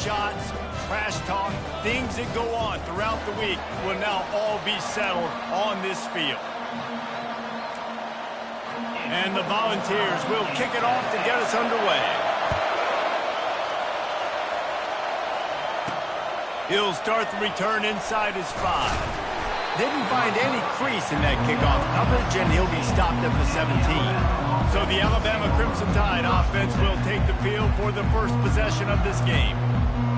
shots, trash talk, things that go on throughout the week will now all be settled on this field. And the Volunteers will kick it off to get us underway. He'll start the return inside his 5. Didn't find any crease in that kickoff coverage, and he'll be stopped at the 17. So the Alabama Crimson Tide offense will take the field for the first possession of this game.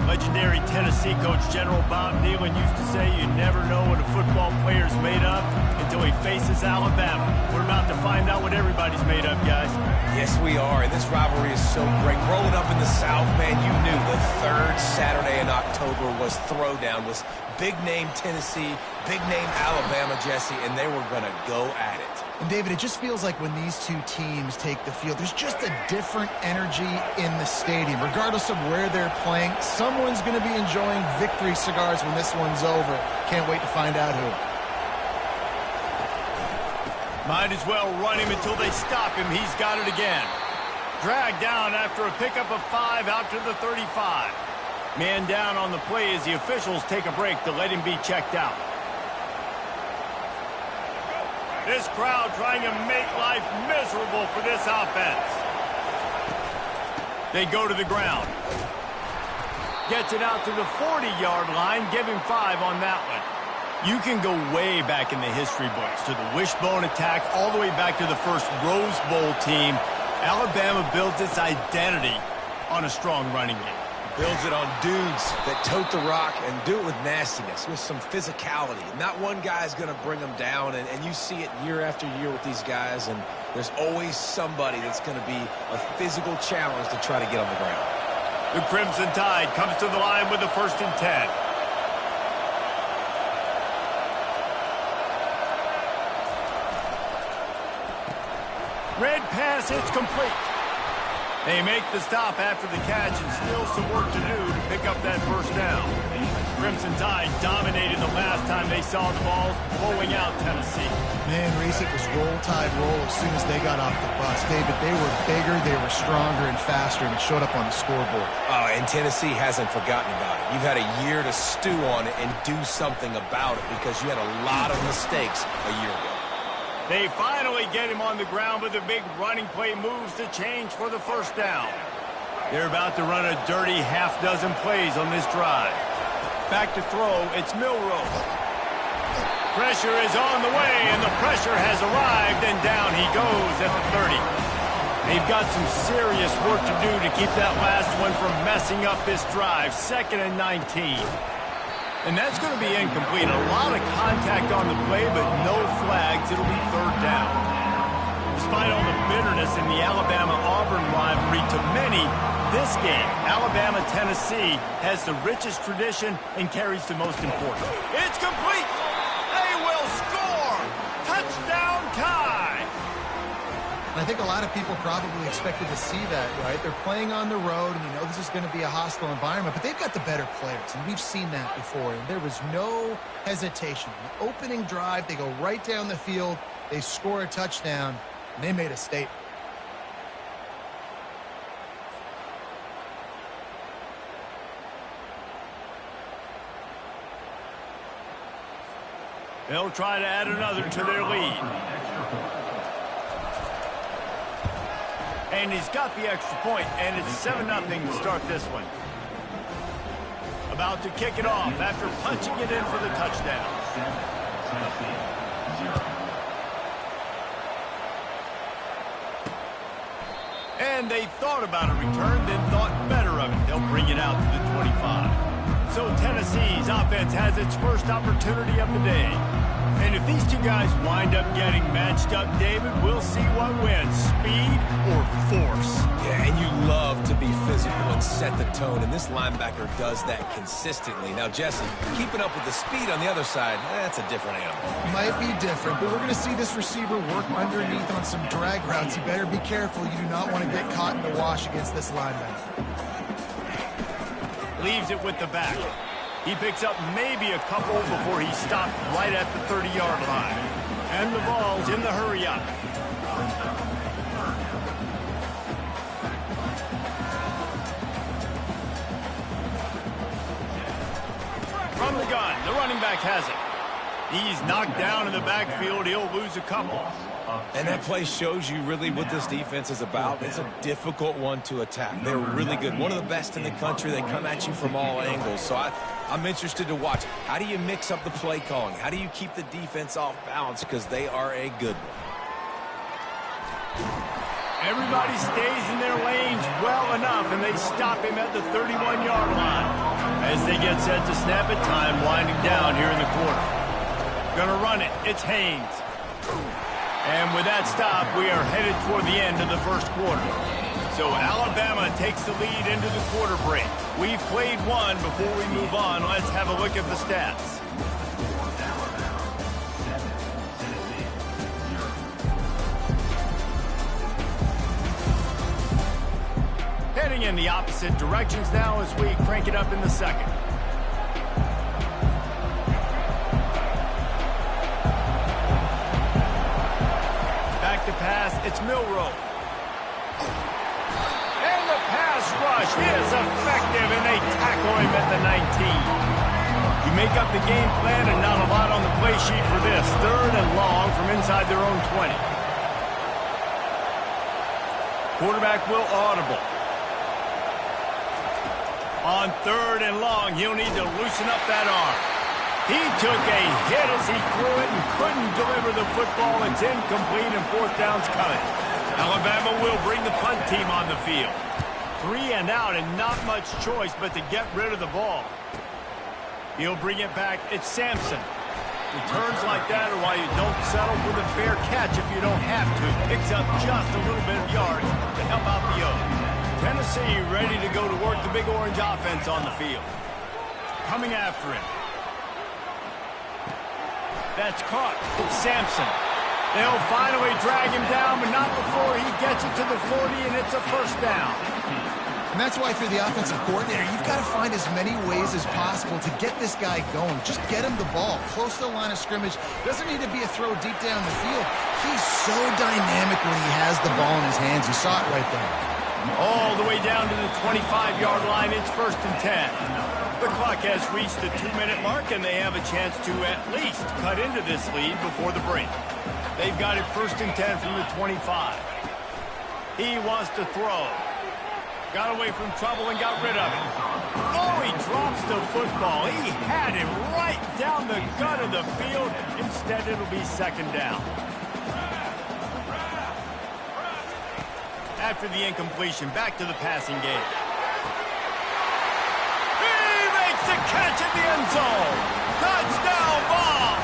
Legendary Tennessee coach General Bob Neyland used to say you never know what a football player's made of until he faces Alabama. We're about to find out what everybody's made of, guys. Yes, we are, and this rivalry is so great. Growing up in the South, man, you knew the third Saturday in October was Throwdown, was big-name Tennessee, big-name Alabama, Jesse, and they were going to go at it. And, David, it just feels like when these two teams take the field, there's just a different energy in the stadium. Regardless of where they're playing, someone's going to be enjoying victory cigars when this one's over. Can't wait to find out who. Might as well run him until they stop him. He's got it again. Dragged down after a pickup of 5 out to the 35. Man down on the play as the officials take a break to let him be checked out. This crowd trying to make life miserable for this offense. They go to the ground. Gets it out to the 40-yard line. Give him 5 on that one. You can go way back in the history books to the wishbone attack, all the way back to the first Rose Bowl team. Alabama built its identity on a strong running game. Builds it on dudes that tote the rock and do it with nastiness, with some physicality. Not one guy's going to bring them down, and you see it year after year with these guys, and there's always somebody that's going to be a physical challenge to try to get on the ground. The Crimson Tide comes to the line with the 1st and 10. Red pass, it's complete. They make the stop after the catch and still some work to do to pick up that first down. Crimson Tide dominated the last time they saw the ball, blowing out Tennessee. Man, Reese, it was roll tide roll as soon as they got off the bus. David, they were bigger, they were stronger and faster, and it showed up on the scoreboard. Oh, and Tennessee hasn't forgotten about it. You've had a year to stew on it and do something about it because you had a lot of mistakes a year ago. They finally get him on the ground, but the big running play moves to change for the first down. They're about to run a dirty half-dozen plays on this drive. Back to throw, it's Milroe. Pressure is on the way, and the pressure has arrived, and down he goes at the 30. They've got some serious work to do to keep that last one from messing up this drive. 2nd and 19. And that's going to be incomplete. A lot of contact on the play, but no flags. It'll be 3rd down. Despite all the bitterness in the Alabama-Auburn rivalry, to many, this game, Alabama-Tennessee, has the richest tradition and carries the most importance. It's complete! They will score! Touchdown Tide! I think a lot of people probably expected to see that, right? They're playing on the road, and you know this is going to be a hostile environment, but they've got the better players, and we've seen that before, and there was no hesitation. The opening drive, they go right down the field, they score a touchdown, and they made a statement. They'll try to add another to their lead. And he's got the extra point, and it's 7-0 to start this one. About to kick it off after punching it in for the touchdown. And they thought about a return, then thought better of it. They'll bring it out to the 25. So Tennessee's offense has its first opportunity of the day. And if these two guys wind up getting matched up, David, we'll see what wins, speed or force. Yeah, and you love to be physical and set the tone, and this linebacker does that consistently. Now, Jesse, keeping up with the speed on the other side, that's a different animal. Might be different, but we're going to see this receiver work underneath on some drag routes. You better be careful. You do not want to get caught in the wash against this linebacker. Leaves it with the back. He picks up maybe a couple before he stopped right at the 30-yard line. And the ball's in the hurry-up. From the gun, the running back has it. He's knocked down in the backfield. He'll lose a couple. And that play shows you really what this defense is about. It's a difficult one to attack. They're really good. One of the best in the country. They come at you from all angles. So I'm interested to watch. How do you mix up the play calling? How do you keep the defense off balance? Because they are a good one. Everybody stays in their lanes well enough, and they stop him at the 31-yard line. As they get set to snap it, time winding down here in the quarter. Gonna run it. It's Haynes. And with that stop, we are headed toward the end of the first quarter. So Alabama takes the lead into the quarter break. We've played one. Before we move on, let's have a look at the stats. Heading in the opposite directions now as we crank it up in the second. Back to pass, it's Milroe. And the pass rush is effective, and they tackle him at the 19. You make up the game plan and not a lot on the play sheet for this. 3rd and long from inside their own 20. Quarterback will audible. On 3rd and long, he'll need to loosen up that arm. He took a hit as he threw it and couldn't deliver the football. It's incomplete and 4th down's coming. Alabama will bring the punt team on the field. 3 and out and not much choice but to get rid of the ball. He'll bring it back. It's Sampson. Returns like that are why you don't settle for the fair catch if you don't have to. Picks up just a little bit of yards to help out the O's. Tennessee ready to go to work the Big Orange offense on the field. Coming after him. That's caught. It's Sampson. They'll finally drag him down, but not before he gets it to the 40, and it's a 1st down. And that's why, if you're the offensive coordinator, you've got to find as many ways as possible to get this guy going. Just get him the ball. Close to the line of scrimmage. Doesn't need to be a throw deep down the field. He's so dynamic when he has the ball in his hands. You saw it right there. All the way down to the 25-yard line. It's 1st and 10. The clock has reached the 2-minute mark, and they have a chance to at least cut into this lead before the break. They've got it 1st and 10 from the 25. He wants to throw. Got away from trouble and got rid of it. Oh, he drops the football. He had him right down the gut of the field. Instead, it'll be 2nd down. After the incompletion, back to the passing game. He makes the catch at the end zone. Touchdown ball.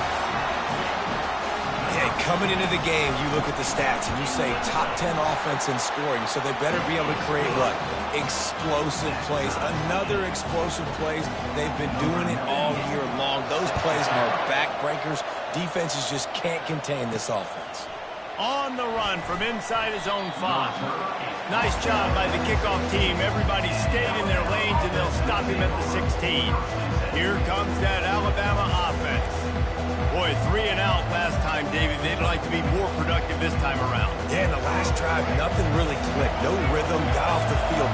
Yeah, coming into the game, you look at the stats and you say top 10 offense in scoring, so they better be able to create what? Explosive plays. Another explosive plays. They've been doing it all year long. Those plays are backbreakers. Defenses just can't contain this offense. On the run from inside his own 5. Nice job by the kickoff team. Everybody stayed in their lanes, and they'll stop him at the 16. Here comes that Alabama offense. Boy, 3 and out last time, David. They'd like to be more productive this time around. Yeah, in the last drive, nothing really clicked. No rhythm. Got off the field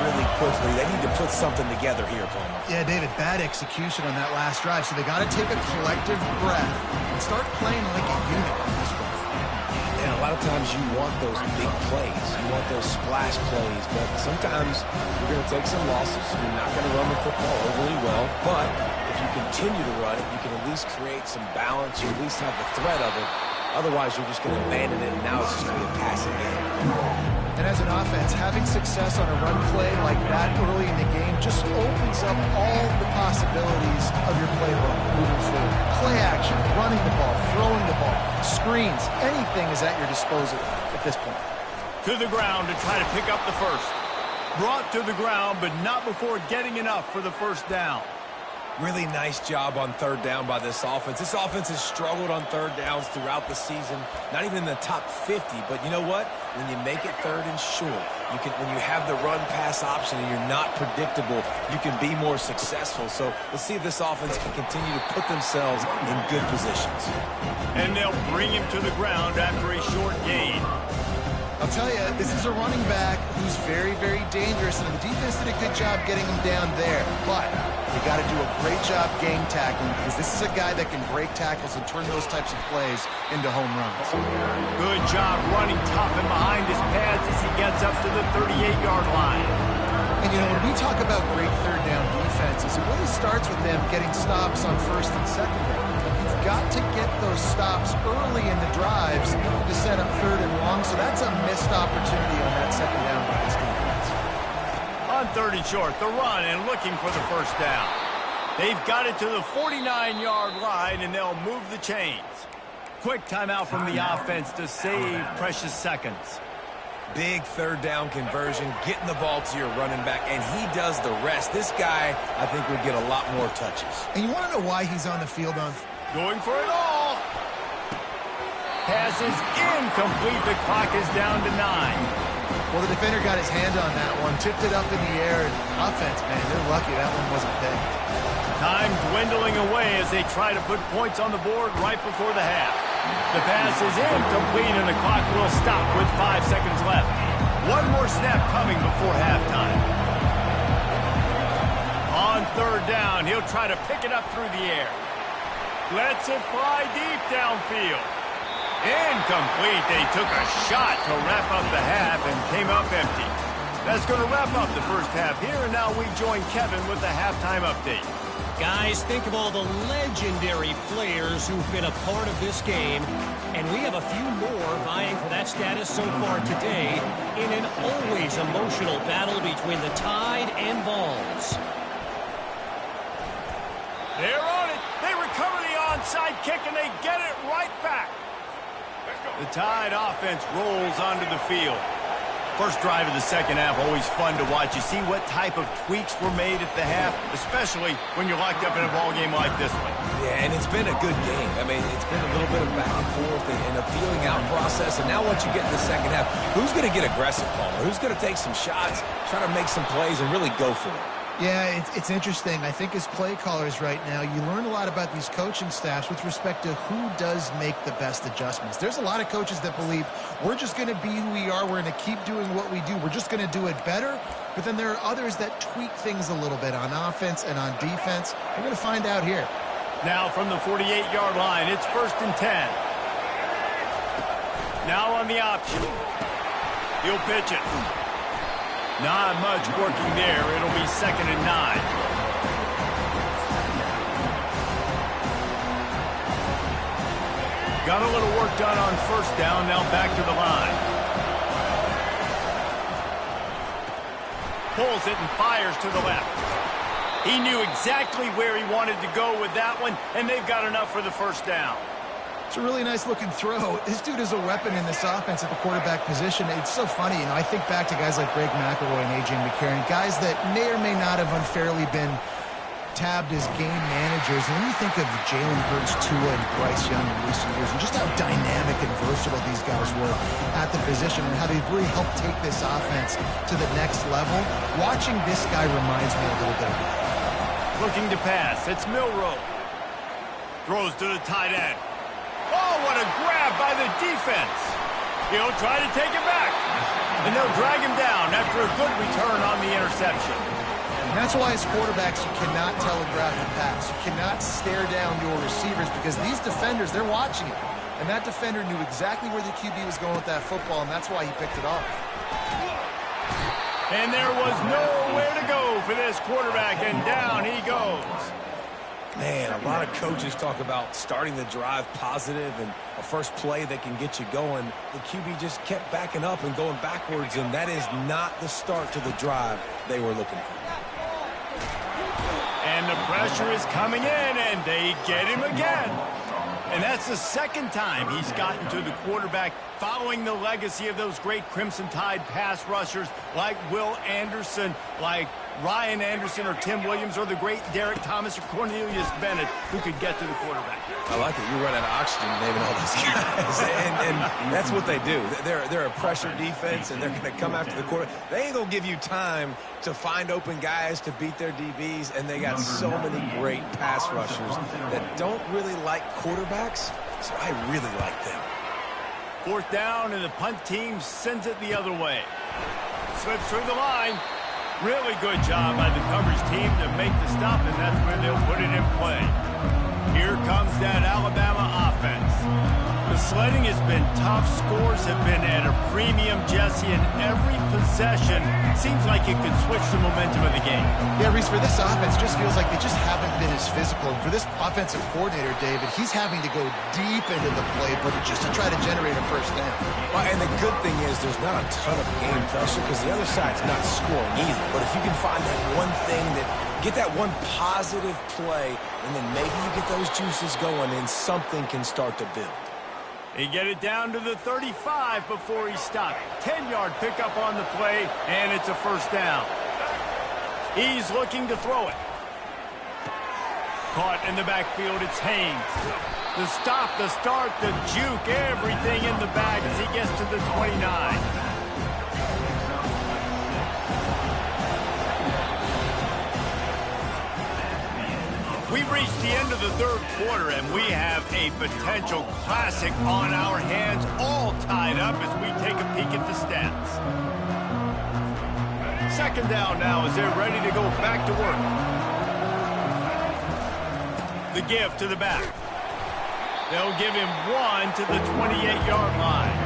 really quickly. They need to put something together here, Palmer. Yeah, David, bad execution on that last drive. So they got to take a collective breath and start playing like a unit on this one. And a lot of times you want those big plays. You want those splash plays. But sometimes you're going to take some losses. You're not going to run the football overly well. But if you continue to run it, you can at least create some balance. You at least have the threat of it. Otherwise, you're just going to abandon it, and now it's just going to be a passing game. And as an offense, having success on a run play like that early in the game just opens up all the possibilities of your playbook moving forward. Play action, running the ball, throwing the ball, screens, anything is at your disposal at this point. To the ground to try to pick up the 1st. Brought to the ground, but not before getting enough for the 1st down. Really nice job on 3rd down by this offense. This offense has struggled on 3rd downs throughout the season. Not even in the top 50, but you know what? When you make it 3rd and short, when you have the run-pass option and you're not predictable, you can be more successful. So let's see if this offense can continue to put themselves in good positions. And they'll bring him to the ground after a short gain. I'll tell you, this is a running back who's very, very dangerous, and the defense did a good job getting him down there. But you got to do a great job game tackling, because this is a guy that can break tackles and turn those types of plays into home runs. Good job running tough and behind his pads as he gets up to the 38-yard line. And, you know, when we talk about great third down defenses, it really starts with them getting stops on first and second down. You've got to get those stops early in the drives to set up third and long, so that's a missed opportunity on that second down by this defense. On third and short, the run and looking for the first down. They've got it to the 49-yard line, and they'll move the chains. Quick timeout from the offense to save precious seconds. Big third down conversion, getting the ball to your running back, and he does the rest. This guy, I think, will get a lot more touches. And you want to know why he's on the field on... Going for it all. Pass is incomplete. The clock is down to 9. Well, the defender got his hand on that one, tipped it up in the air, and offense, man, they're lucky that one wasn't picked. Time dwindling away as they try to put points on the board right before the half. The pass is incomplete, and the clock will stop with 5 seconds left. One more snap coming before halftime. On third down, he'll try to pick it up through the air. Lets it fly deep downfield. Incomplete. They took a shot to wrap up the half and came up empty. That's going to wrap up the first half here, and now we join Kevin with the halftime update. Guys, think of all the legendary players who've been a part of this game, and we have a few more vying for that status so far today in an always emotional battle between the Tide and Vols. They're on it. They recover the onside kick, and they get it right back. The Tide offense rolls onto the field. First drive of the second half, always fun to watch. You see what type of tweaks were made at the half, especially when you're locked up in a ball game like this one. Yeah, and it's been a good game. I mean, it's been a little bit of back and forth and a feeling out process. And now once you get in the second half, who's going to get aggressive, Palmer? Who's going to take some shots, try to make some plays, and really go for it? Yeah, it's interesting. I think as play callers right now, you learn a lot about these coaching staffs with respect to who does make the best adjustments. There's a lot of coaches that believe we're just going to be who we are. We're going to keep doing what we do. We're just going to do it better. But then there are others that tweak things a little bit on offense and on defense. We're going to find out here. Now from the 48-yard line, it's 1st and 10. Now on the option. He'll pitch it. Not much working there. It'll be 2nd and 9. Got a little work done on first down. Now back to the line. Pulls it and fires to the left. He knew exactly where he wanted to go with that one, and they've got enough for the first down. It's a really nice looking throw. This dude is a weapon in this offense at the quarterback position. It's so funny, you know, I think back to guys like Greg McElroy and A.J. McCarron, guys that may or may not have unfairly been tabbed as game managers. And when you think of Jalen Hurts, Tua, and Bryce Young in recent years, and just how dynamic and versatile these guys were at the position and how they've really helped take this offense to the next level, watching this guy reminds me a little bit of that. Looking to pass. It's Milroe. Throws to the tight end. Oh, what a grab by the defense. He'll try to take it back. And they'll drag him down after a good return on the interception. And that's why as quarterbacks you cannot telegraph the pass. You cannot stare down your receivers because these defenders, they're watching it. And that defender knew exactly where the QB was going with that football, and that's why he picked it off. And there was nowhere to go for this quarterback, and down he goes. Man, a lot of coaches talk about starting the drive positive and a first play that can get you going. The QB just kept backing up and going backwards, and that is not the start to the drive they were looking for. And the pressure is coming in, and they get him again. And that's the second time he's gotten to the quarterback following the legacy of those great Crimson Tide pass rushers like Will Anderson, like Ryan Anderson or Tim Williams, or the great Derek Thomas or Cornelius Bennett, who could get to the quarterback. I like it. You run out of oxygen naming all those guys. and that's what they do. They're a pressure defense, and they're going to come after the quarterback. They ain't going to give you time to find open guys to beat their DBs, and they got so many great pass rushers that don't really like quarterbacks, so I really like them. Fourth down, and the punt team sends it the other way. Slips through the line. Really good job by the coverage team to make the stop, and that's where they'll put it in play. Here comes that Alabama offense. The sledding has been tough. Scores have been at a premium, Jesse, and every possession seems like it could switch the momentum of the game. Yeah, Reese, for this offense, just feels like they just haven't been as physical. And for this offensive coordinator, David, he's having to go deep into the playbook just to try to generate a first down. Well, and the good thing is there's not a ton of game pressure because the other side's not scoring either. But if you can find that one thing get that one positive play, and then maybe you get those juices going and something can start to build. He get it down to the 35 before he stopped. 10-yard pickup on the play, and it's a first down. He's looking to throw it. Caught in the backfield, it's Haynes. The stop, the start, the juke, everything in the bag as he gets to the 29. We've reached the end of the third quarter, and we have a potential classic on our hands, all tied up as we take a peek at the stats. Second down now as they're ready to go back to work. The give to the back. They'll give him one to the 28-yard line.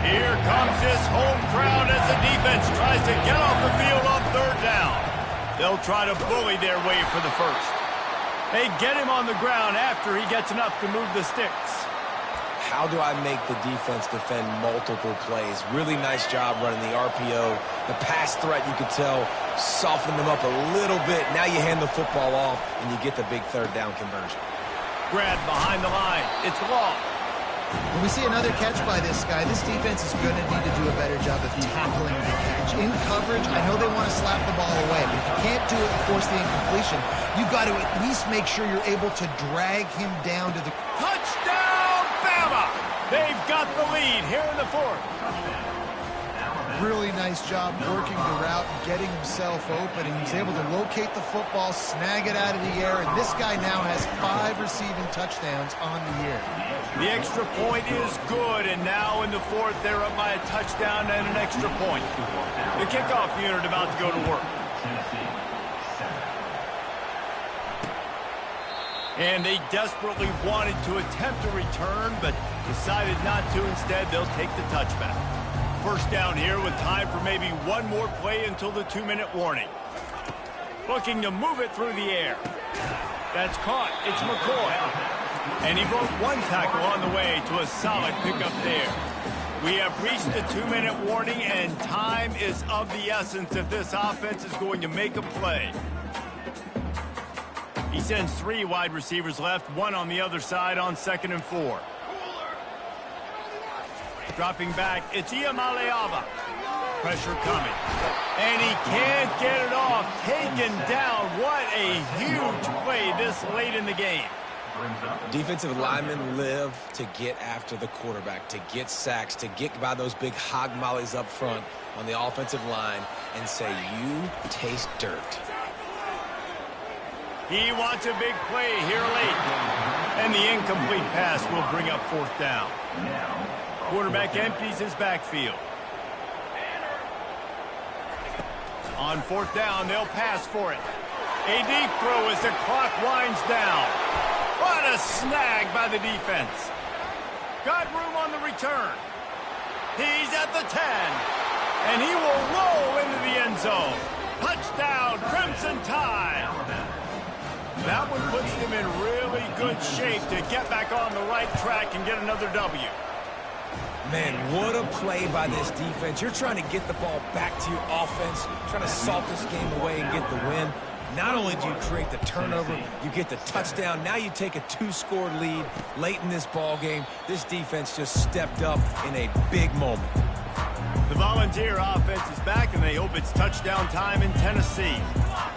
Here comes this home crowd as the defense tries to get off the field on third down. They'll try to bully their way for the first. They get him on the ground after he gets enough to move the sticks. How do I make the defense defend multiple plays? Really nice job running the RPO. The pass threat, you could tell, softened them up a little bit. Now you hand the football off, and you get the big third down conversion. Grab behind the line. It's Law. When we see another catch by this guy, this defense is going to need to do a better job of tackling the catch. In coverage, I know they want to slap the ball away, but if you can't do it and force the incompletion, you've got to at least make sure you're able to drag him down to the... Touchdown, Bama! They've got the lead here in the fourth. Really nice job working the route and getting himself open, and he's able to locate the football, snag it out of the air, and this guy now has 5 receiving touchdowns on the year. The extra point is good, and now in the fourth, they're up by a touchdown and an extra point. The kickoff unit about to go to work. And they desperately wanted to attempt a return, but decided not to. Instead, they'll take the touchback. First down here with time for maybe one more play until the 2-minute warning. Looking to move it through the air. That's caught. It's McCoy. And he broke one tackle on the way to a solid pickup there. We have reached the 2-minute warning, and time is of the essence if this offense is going to make a play. He sends 3 wide receivers left, 1 on the other side on 2nd and 4. Dropping back, it's Iamaleava. Pressure coming. And he can't get it off. Taken down. What a huge play this late in the game. Defensive linemen live to get after the quarterback, to get sacks, to get by those big hog mollies up front on the offensive line and say, you taste dirt. He wants a big play here late. And the incomplete pass will bring up 4th down. Quarterback empties his backfield. On 4th down, they'll pass for it. A deep throw as the clock winds down. What a snag by the defense. Got room on the return. He's at the 10. And he will roll into the end zone. Touchdown, Crimson Tide. That one puts them in really good shape to get back on the right track and get another W. Man, what a play by this defense. You're trying to get the ball back to your offense, trying to salt this game away and get the win. Not only do you create the turnover, you get the touchdown. Now you take a 2-score lead late in this ball game. This defense just stepped up in a big moment. The Volunteer offense is back, and they hope it's touchdown time in Tennessee.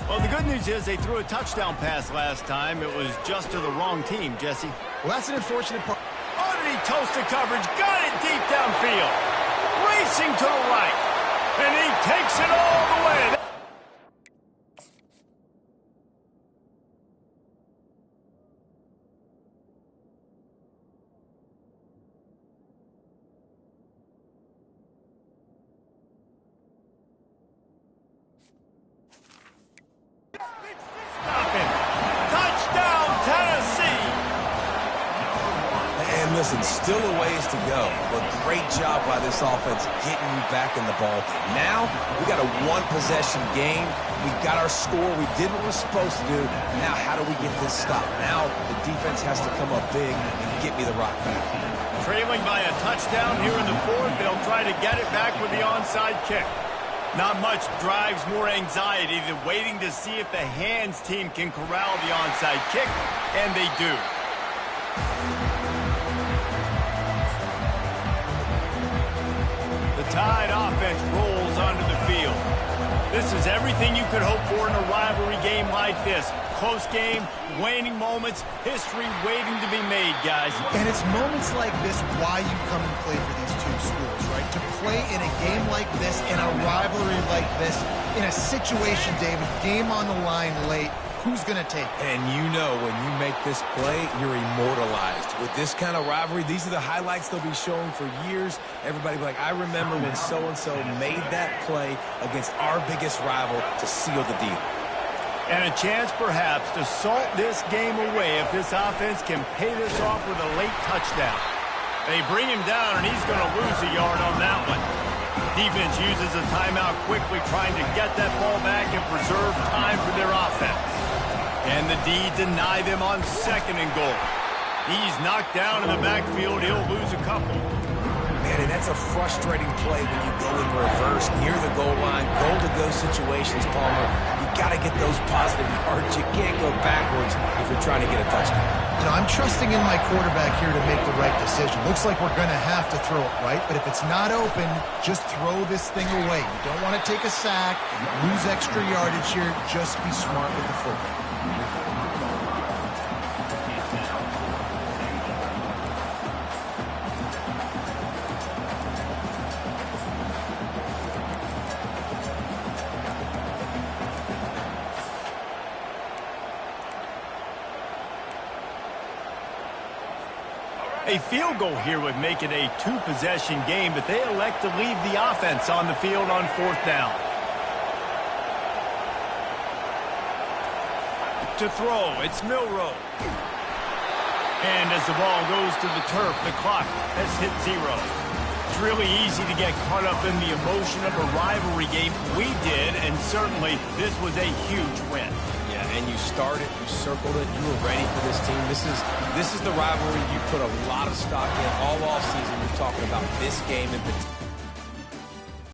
Well, the good news is they threw a touchdown pass last time. It was just to the wrong team, Jesse. Well, that's an unfortunate part. Underneath toasted coverage, got it deep downfield. Racing to the right, and he takes it all the way. Listen, still a ways to go, but great job by this offense getting you back in the ball game. Now, we got a one-possession game. We got our score. We did what we're supposed to do. Now, how do we get this stopped? Now, the defense has to come up big and get me the rock back. Trailing by a touchdown here in the fourth, they'll try to get it back with the onside kick. Not much drives more anxiety than waiting to see if the hands team can corral the onside kick, and they do. The Tide offense rolls onto the field. This is everything you could hope for in a rivalry game like this. Close game, waning moments, history waiting to be made, guys. And it's moments like this why you come and play for these two schools, right? To play in a game like this, in a rivalry like this, in a situation, David, game on the line late, who's going to take it? And you know when you make this play, you're immortalized. With this kind of rivalry, these are the highlights they'll be showing for years. Everybody will be like, I remember when so-and-so made that play against our biggest rival to seal the deal. And a chance, perhaps, to salt this game away if this offense can pay this off with a late touchdown. They bring him down, and he's going to lose a yard on that one. Defense uses a timeout quickly, trying to get that ball back and preserve time for their offense. And the D deny them on 2nd and goal. He's knocked down in the backfield. He'll lose a couple. Man, and that's a frustrating play when you go in reverse near the goal line. Goal-to-go situations, Palmer. You got to get those positive yards. You can't go backwards if you're trying to get a touchdown. You know, I'm trusting in my quarterback here to make the right decision. Looks like we're going to have to throw it, right? But if it's not open, just throw this thing away. You don't want to take a sack, lose extra yardage here. Just be smart with the football. A field goal here would make it a two-possession game, but they elect to leave the offense on the field on 4th down. To throw, it's Milroe. And as the ball goes to the turf, the clock has hit 0. It's really easy to get caught up in the emotion of a rivalry game. We did, and certainly this was a huge win. Yeah, and you started, you circled it, you were ready for this team. This is the rivalry you put a lot of stock in all offseason. You're talking about this game in particular.